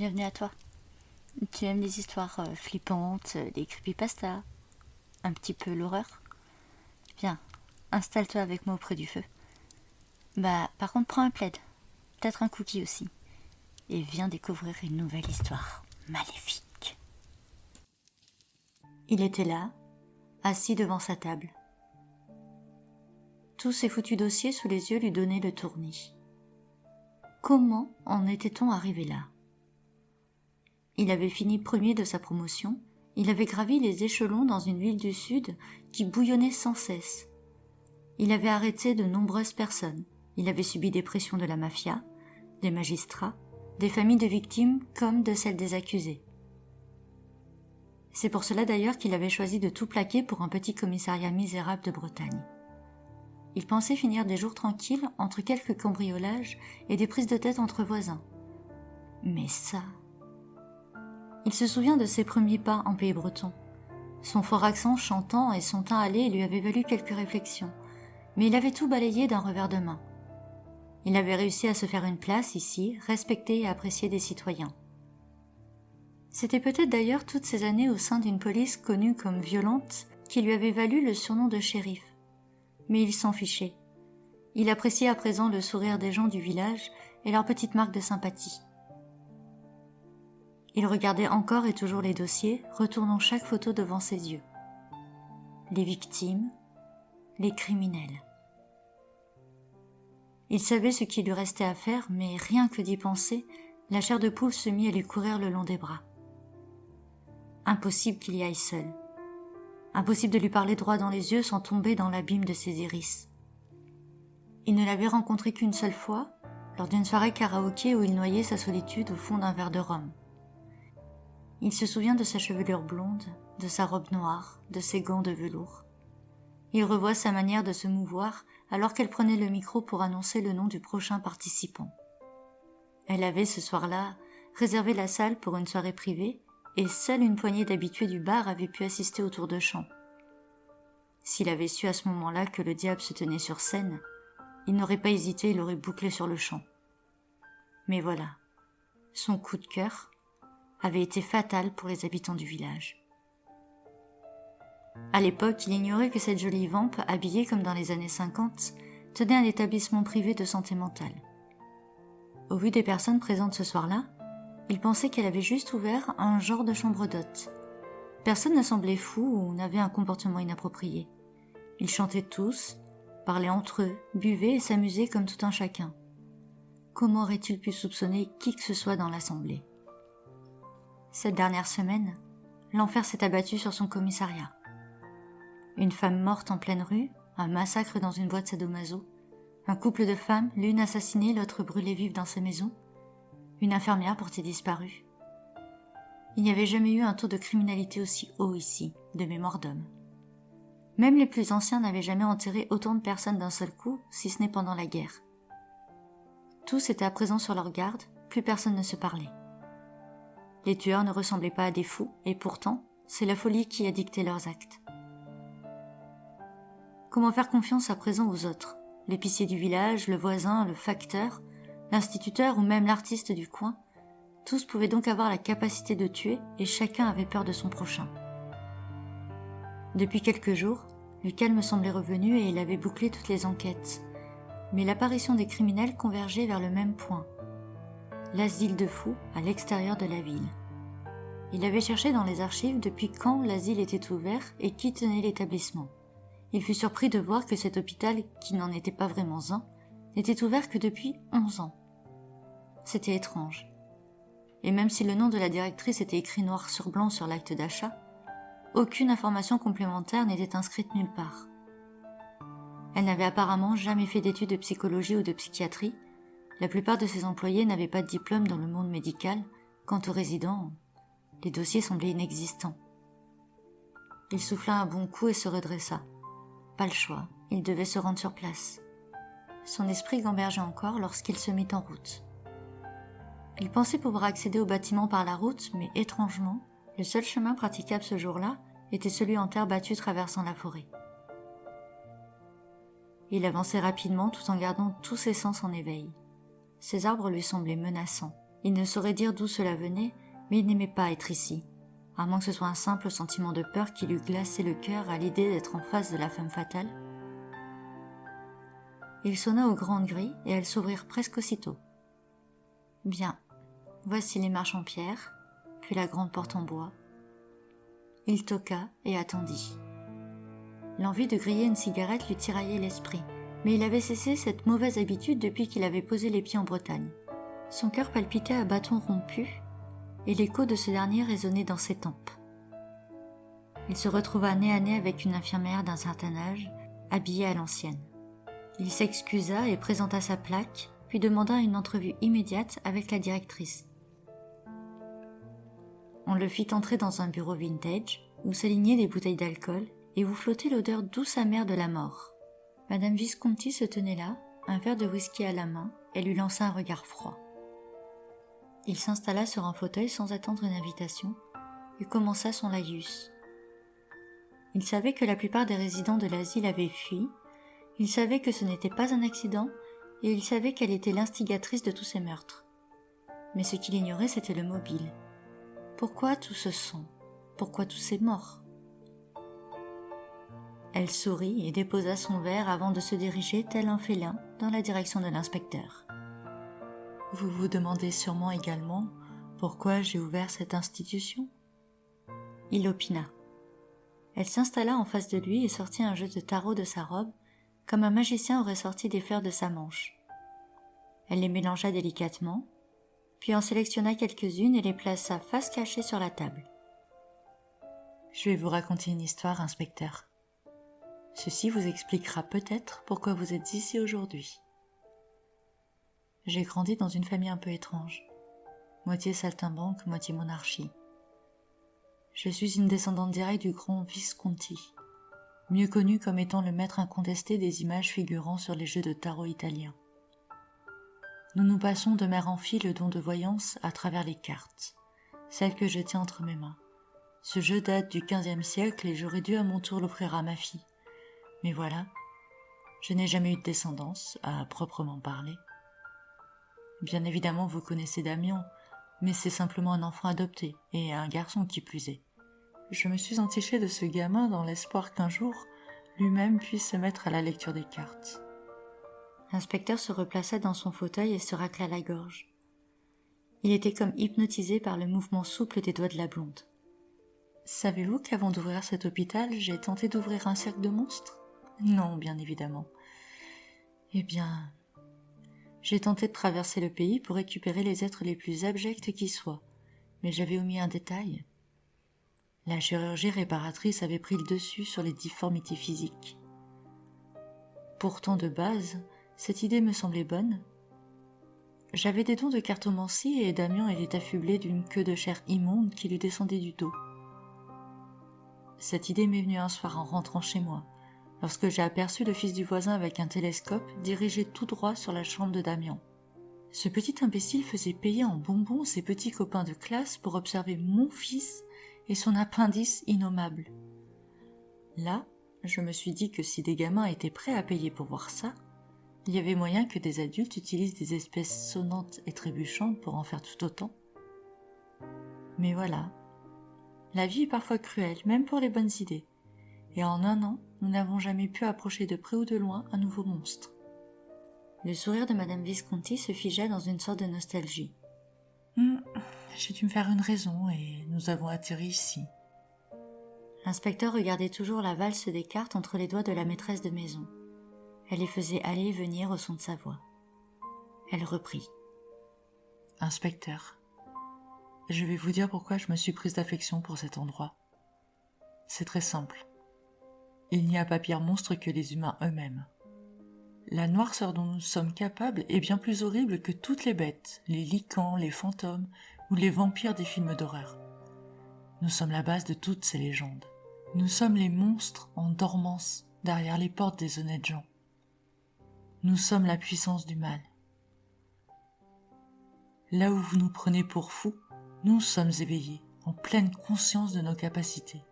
bienvenue à toi. Tu aimes les histoires flippantes, les creepypastas, un petit peu l'horreur? Viens, installe-toi avec moi auprès du feu. Par contre, prends un plaid, peut-être un cookie aussi, et viens découvrir une nouvelle histoire maléfique. Il était là, assis devant sa table. Tous ses foutus dossiers sous les yeux lui donnaient le tournis. Comment en était-on arrivé là? Il avait fini premier de sa promotion, il avait gravi les échelons dans une ville du Sud qui bouillonnait sans cesse. Il avait arrêté de nombreuses personnes, il avait subi des pressions de la mafia, des magistrats, des familles de victimes comme de celles des accusés. C'est pour cela d'ailleurs qu'il avait choisi de tout plaquer pour un petit commissariat misérable de Bretagne. Il pensait finir des jours tranquilles entre quelques cambriolages et des prises de tête entre voisins. Mais ça... Il se souvient de ses premiers pas en pays breton. Son fort accent chantant et son teint hâlé lui avaient valu quelques réflexions, mais il avait tout balayé d'un revers de main. Il avait réussi à se faire une place ici, respecté et apprécié des citoyens. C'était peut-être d'ailleurs toutes ces années au sein d'une police connue comme violente qui lui avait valu le surnom de shérif. Mais il s'en fichait. Il appréciait à présent le sourire des gens du village et leurs petites marques de sympathie. Il regardait encore et toujours les dossiers, retournant chaque photo devant ses yeux. Les victimes, les criminels. Il savait ce qu'il lui restait à faire, mais rien que d'y penser, la chair de poule se mit à lui courir le long des bras. Impossible qu'il y aille seul. Impossible de lui parler droit dans les yeux sans tomber dans l'abîme de ses iris. Il ne l'avait rencontré qu'une seule fois, lors d'une soirée karaoké où il noyait sa solitude au fond d'un verre de rhum. Il se souvient de sa chevelure blonde, de sa robe noire, de ses gants de velours. Il revoit sa manière de se mouvoir alors qu'elle prenait le micro pour annoncer le nom du prochain participant. Elle avait, ce soir-là, réservé la salle pour une soirée privée et seule une poignée d'habitués du bar avait pu assister au tour de chant. S'il avait su à ce moment-là que le diable se tenait sur scène, il n'aurait pas hésité, il aurait bouclé sur le champ. Mais voilà, son coup de cœur avait été fatal pour les habitants du village. À l'époque, il ignorait que cette jolie vampe, habillée comme dans les années 50, tenait un établissement privé de santé mentale. Au vu des personnes présentes ce soir-là, il pensait qu'elle avait juste ouvert un genre de chambre d'hôte. Personne ne semblait fou ou n'avait un comportement inapproprié. Ils chantaient tous, parlaient entre eux, buvaient et s'amusaient comme tout un chacun. Comment aurait-il pu soupçonner qui que ce soit dans l'assemblée? Cette dernière semaine, l'enfer s'est abattu sur son commissariat. Une femme morte en pleine rue, un massacre dans une boîte sadomaso, un couple de femmes, l'une assassinée, l'autre brûlée vive dans sa maison, une infirmière portée disparue. Il n'y avait jamais eu un taux de criminalité aussi haut ici, de mémoire d'homme. Même les plus anciens n'avaient jamais enterré autant de personnes d'un seul coup, si ce n'est pendant la guerre. Tous étaient à présent sur leur garde, plus personne ne se parlait. Les tueurs ne ressemblaient pas à des fous, et pourtant, c'est la folie qui a dicté leurs actes. Comment faire confiance à présent aux autres? L'épicier du village, le voisin, le facteur, l'instituteur ou même l'artiste du coin, tous pouvaient donc avoir la capacité de tuer et chacun avait peur de son prochain. Depuis quelques jours, le calme semblait revenu et il avait bouclé toutes les enquêtes. Mais l'apparition des criminels convergeait vers le même point. L'asile de fous à l'extérieur de la ville. Il avait cherché dans les archives depuis quand l'asile était ouvert et qui tenait l'établissement. Il fut surpris de voir que cet hôpital, qui n'en était pas vraiment un, n'était ouvert que depuis 11 ans. C'était étrange. Et même si le nom de la directrice était écrit noir sur blanc sur l'acte d'achat, aucune information complémentaire n'était inscrite nulle part. Elle n'avait apparemment jamais fait d'études de psychologie ou de psychiatrie. La plupart de ses employés n'avaient pas de diplôme dans le monde médical. Quant aux résidents, les dossiers semblaient inexistants. Il souffla un bon coup et se redressa. Pas le choix, il devait se rendre sur place. Son esprit gambergeait encore lorsqu'il se mit en route. Il pensait pouvoir accéder au bâtiment par la route, mais étrangement, le seul chemin praticable ce jour-là était celui en terre battue traversant la forêt. Il avançait rapidement tout en gardant tous ses sens en éveil. Ces arbres lui semblaient menaçants. Il ne saurait dire d'où cela venait, mais il n'aimait pas être ici, à moins que ce soit un simple sentiment de peur qui lui glaçait le cœur à l'idée d'être en face de la femme fatale. Il sonna aux grandes grilles et elles s'ouvrirent presque aussitôt. Bien, voici les marches en pierre, puis la grande porte en bois. Il toqua et attendit. L'envie de griller une cigarette lui tiraillait l'esprit, mais il avait cessé cette mauvaise habitude depuis qu'il avait posé les pieds en Bretagne. Son cœur palpitait à bâton rompu, et l'écho de ce dernier résonnait dans ses tempes. Il se retrouva nez à nez avec une infirmière d'un certain âge, habillée à l'ancienne. Il s'excusa et présenta sa plaque, puis demanda une entrevue immédiate avec la directrice. On le fit entrer dans un bureau vintage, où s'alignaient des bouteilles d'alcool et où flottait l'odeur douce amère de la mort. Madame Visconti se tenait là, un verre de whisky à la main, et lui lança un regard froid. Il s'installa sur un fauteuil sans attendre une invitation et commença son laïus. Il savait que la plupart des résidents de l'asile avaient fui, il savait que ce n'était pas un accident et il savait qu'elle était l'instigatrice de tous ces meurtres. Mais ce qu'il ignorait, c'était le mobile. Pourquoi tout ce sang? Pourquoi tous ces morts? Elle sourit et déposa son verre avant de se diriger tel un félin dans la direction de l'inspecteur. Vous vous demandez sûrement également pourquoi j'ai ouvert cette institution? Il opina. Elle s'installa en face de lui et sortit un jeu de tarot de sa robe, comme un magicien aurait sorti des fleurs de sa manche. Elle les mélangea délicatement, puis en sélectionna quelques-unes et les plaça face cachée sur la table. Je vais vous raconter une histoire, inspecteur. Ceci vous expliquera peut-être pourquoi vous êtes ici aujourd'hui. J'ai grandi dans une famille un peu étrange, moitié saltimbanque, moitié monarchie. Je suis une descendante directe du grand Visconti, mieux connu comme étant le maître incontesté des images figurant sur les jeux de tarot italiens. Nous nous passons de mère en fille le don de voyance à travers les cartes, celles que je tiens entre mes mains. Ce jeu date du XVe siècle et j'aurais dû à mon tour l'offrir à ma fille. Mais voilà, je n'ai jamais eu de descendance, à proprement parler. Bien évidemment, vous connaissez Damien, mais c'est simplement un enfant adopté, et un garçon qui plus est. Je me suis entichée de ce gamin dans l'espoir qu'un jour, lui-même puisse se mettre à la lecture des cartes. L'inspecteur se replaça dans son fauteuil et se racla la gorge. Il était comme hypnotisé par le mouvement souple des doigts de la blonde. Savez-vous qu'avant d'ouvrir cet hôpital, j'ai tenté d'ouvrir un cercle de monstres? Non, bien évidemment. Eh bien, j'ai tenté de traverser le pays pour récupérer les êtres les plus abjects qui soient, mais j'avais omis un détail. La chirurgie réparatrice avait pris le dessus sur les difformités physiques. Pourtant, de base, cette idée me semblait bonne. J'avais des dons de cartomancie et Damien était affublé d'une queue de chair immonde qui lui descendait du dos. Cette idée m'est venue un soir en rentrant chez moi, lorsque j'ai aperçu le fils du voisin avec un télescope dirigé tout droit sur la chambre de Damien. Ce petit imbécile faisait payer en bonbons ses petits copains de classe pour observer mon fils et son appendice innommable. Là, je me suis dit que si des gamins étaient prêts à payer pour voir ça, il y avait moyen que des adultes utilisent des espèces sonnantes et trébuchantes pour en faire tout autant. Mais voilà, la vie est parfois cruelle, même pour les bonnes idées. Et en un an, nous n'avons jamais pu approcher de près ou de loin un nouveau monstre. Le sourire de Madame Visconti se figea dans une sorte de nostalgie. J'ai dû me faire une raison et nous avons atterri ici. L'inspecteur regardait toujours la valse des cartes entre les doigts de la maîtresse de maison. Elle les faisait aller et venir au son de sa voix. Elle reprit. Inspecteur, je vais vous dire pourquoi je me suis prise d'affection pour cet endroit. C'est très simple. Il n'y a pas pire monstre que les humains eux-mêmes. La noirceur dont nous sommes capables est bien plus horrible que toutes les bêtes, les lycans, les fantômes ou les vampires des films d'horreur. Nous sommes la base de toutes ces légendes. Nous sommes les monstres en dormance derrière les portes des honnêtes gens. Nous sommes la puissance du mal. Là où vous nous prenez pour fous, nous sommes éveillés, en pleine conscience de nos capacités.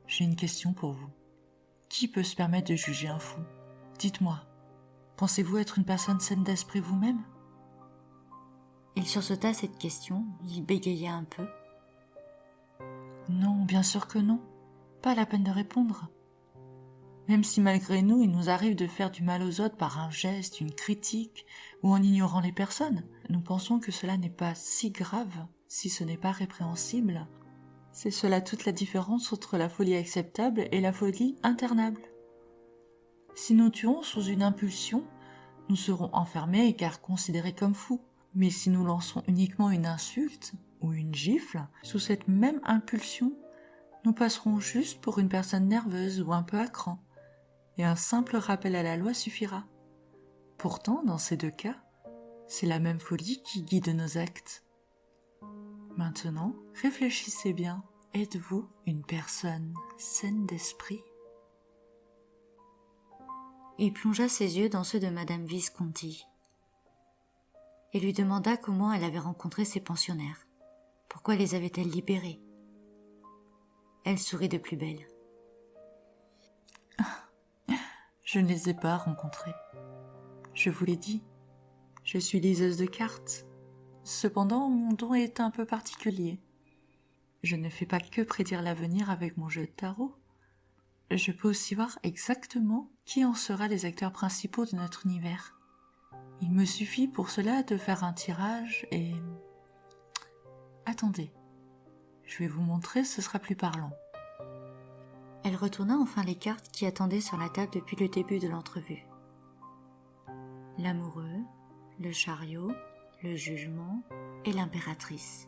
J'ai une question pour vous. Qui peut se permettre de juger un fou? Dites-moi, pensez-vous être une personne saine d'esprit vous-même? Il sursauta à cette question, il bégaya un peu. Non, bien sûr que non. Pas la peine de répondre. Même si malgré nous, il nous arrive de faire du mal aux autres par un geste, une critique, ou en ignorant les personnes, nous pensons que cela n'est pas si grave, si ce n'est pas répréhensible. C'est cela toute la différence entre la folie acceptable et la folie internable. Si nous tuons sous une impulsion, nous serons enfermés car considérés comme fous. Mais si nous lançons uniquement une insulte ou une gifle, sous cette même impulsion, nous passerons juste pour une personne nerveuse ou un peu à cran. Et un simple rappel à la loi suffira. Pourtant, dans ces deux cas, c'est la même folie qui guide nos actes. Maintenant, réfléchissez bien. Êtes-vous une personne saine d'esprit ? Il plongea ses yeux dans ceux de Madame Visconti et lui demanda comment elle avait rencontré ses pensionnaires. Pourquoi les avait-elle libérés ? Elle sourit de plus belle. Je ne les ai pas rencontrés. Je vous l'ai dit, je suis liseuse de cartes. Cependant, mon don est un peu particulier. Je ne fais pas que prédire l'avenir avec mon jeu de tarot. Je peux aussi voir exactement qui en sera les acteurs principaux de notre univers. Il me suffit pour cela de faire un tirage et... Attendez, je vais vous montrer, ce sera plus parlant. Elle retourna enfin les cartes qui attendaient sur la table depuis le début de l'entrevue. L'amoureux, le chariot, le jugement et l'impératrice.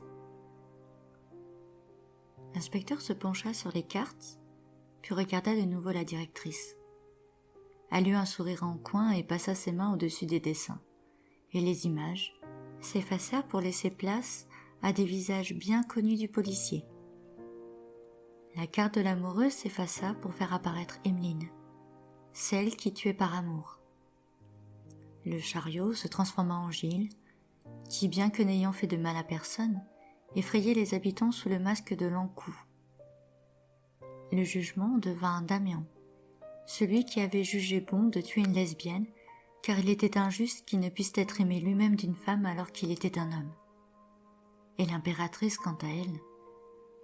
L'inspecteur se pencha sur les cartes, puis regarda de nouveau la directrice. Elle eut un sourire en coin et passa ses mains au-dessus des dessins. Et les images s'effacèrent pour laisser place à des visages bien connus du policier. La carte de l'amoureuse s'effaça pour faire apparaître Emmeline, celle qui tuait par amour. Le chariot se transforma en Gilles, qui, bien que n'ayant fait de mal à personne, effrayait les habitants sous le masque de l'Ankou. Le jugement devint Damien, celui qui avait jugé bon de tuer une lesbienne, car il était injuste qu'il ne puisse être aimé lui-même d'une femme alors qu'il était un homme. Et l'impératrice, quant à elle,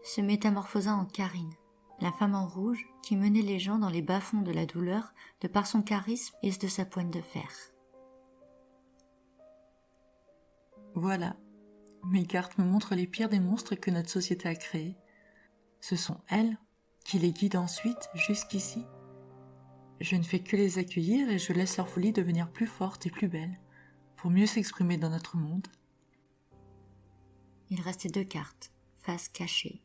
se métamorphosa en Karine, la femme en rouge qui menait les gens dans les bas-fonds de la douleur de par son charisme et de sa poigne de fer. Voilà, mes cartes me montrent les pires des monstres que notre société a créés. Ce sont elles qui les guident ensuite jusqu'ici. Je ne fais que les accueillir et je laisse leur folie devenir plus forte et plus belle, pour mieux s'exprimer dans notre monde. Il restait 2 cartes, face cachée.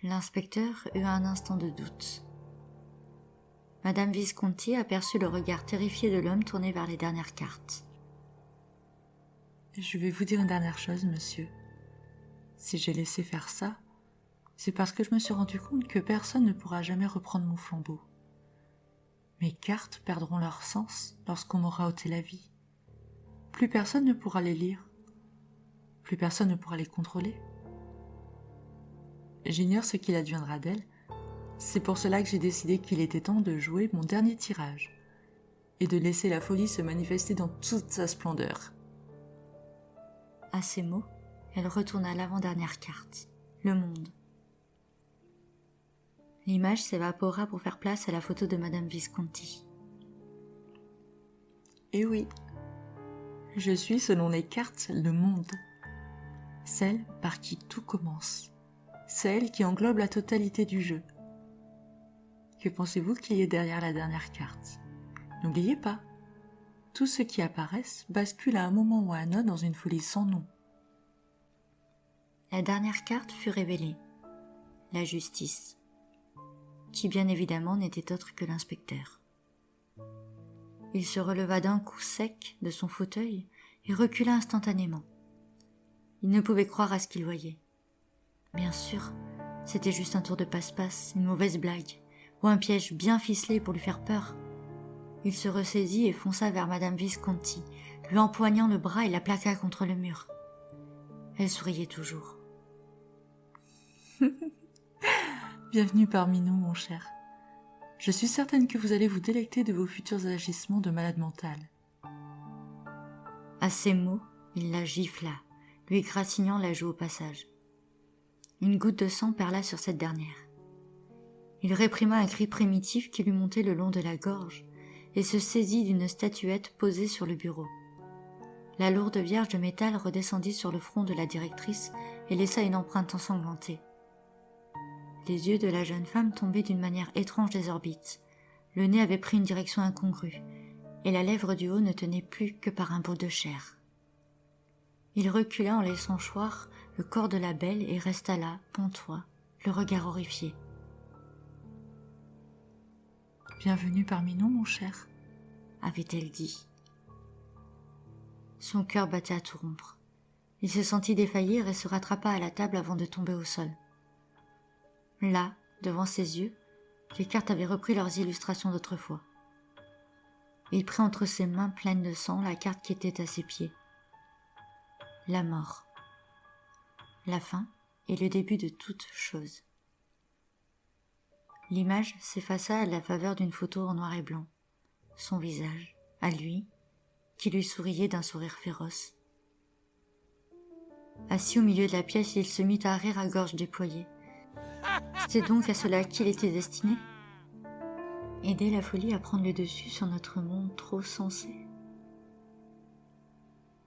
L'inspecteur eut un instant de doute. Madame Visconti aperçut le regard terrifié de l'homme tourné vers les dernières cartes. Je vais vous dire une dernière chose, monsieur. Si j'ai laissé faire ça, c'est parce que je me suis rendu compte que personne ne pourra jamais reprendre mon flambeau. Mes cartes perdront leur sens lorsqu'on m'aura ôté la vie. Plus personne ne pourra les lire. Plus personne ne pourra les contrôler. J'ignore ce qu'il adviendra d'elle. C'est pour cela que j'ai décidé qu'il était temps de jouer mon dernier tirage et de laisser la folie se manifester dans toute sa splendeur. À ces mots, elle retourna à l'avant-dernière carte, le monde. L'image s'évapora pour faire place à la photo de Madame Visconti. Et oui, je suis selon les cartes le monde, celle par qui tout commence, celle qui englobe la totalité du jeu. Que pensez-vous qu'il y ait derrière la dernière carte ? N'oubliez pas, tout ce qui apparaissent bascule à un moment ou à un autre dans une folie sans nom. La dernière carte fut révélée, la justice, qui bien évidemment n'était autre que l'inspecteur. Il se releva d'un coup sec de son fauteuil et recula instantanément. Il ne pouvait croire à ce qu'il voyait. Bien sûr, c'était juste un tour de passe-passe, une mauvaise blague, ou un piège bien ficelé pour lui faire peur. Il se ressaisit et fonça vers Madame Visconti, lui empoignant le bras et la plaqua contre le mur. Elle souriait toujours. Bienvenue parmi nous, mon cher. Je suis certaine que vous allez vous délecter de vos futurs agissements de malade mental. À ces mots, il la gifla, lui égratignant la joue au passage. Une goutte de sang perla sur cette dernière. Il réprima un cri primitif qui lui montait le long de la gorge et se saisit d'une statuette posée sur le bureau. La lourde vierge de métal redescendit sur le front de la directrice et laissa une empreinte ensanglantée. Les yeux de la jeune femme tombaient d'une manière étrange des orbites. Le nez avait pris une direction incongrue, et la lèvre du haut ne tenait plus que par un bout de chair. Il recula en laissant choir le corps de la belle et resta là, pantois, le regard horrifié. « Bienvenue parmi nous, mon cher, » avait-elle dit. Son cœur battait à tout rompre. Il se sentit défaillir et se rattrapa à la table avant de tomber au sol. Là, devant ses yeux, les cartes avaient repris leurs illustrations d'autrefois. Il prit entre ses mains pleines de sang la carte qui était à ses pieds. La mort. La fin et le début de toute chose. L'image s'effaça à la faveur d'une photo en noir et blanc. Son visage, à lui, qui lui souriait d'un sourire féroce. Assis au milieu de la pièce, il se mit à rire à gorge déployée. C'était donc à cela qu'il était destiné? Aider la folie à prendre le dessus sur notre monde trop sensé.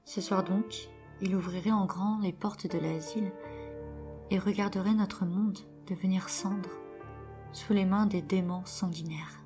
Ce soir donc, il ouvrirait en grand les portes de l'asile et regarderait notre monde devenir cendre sous les mains des démons sanguinaires.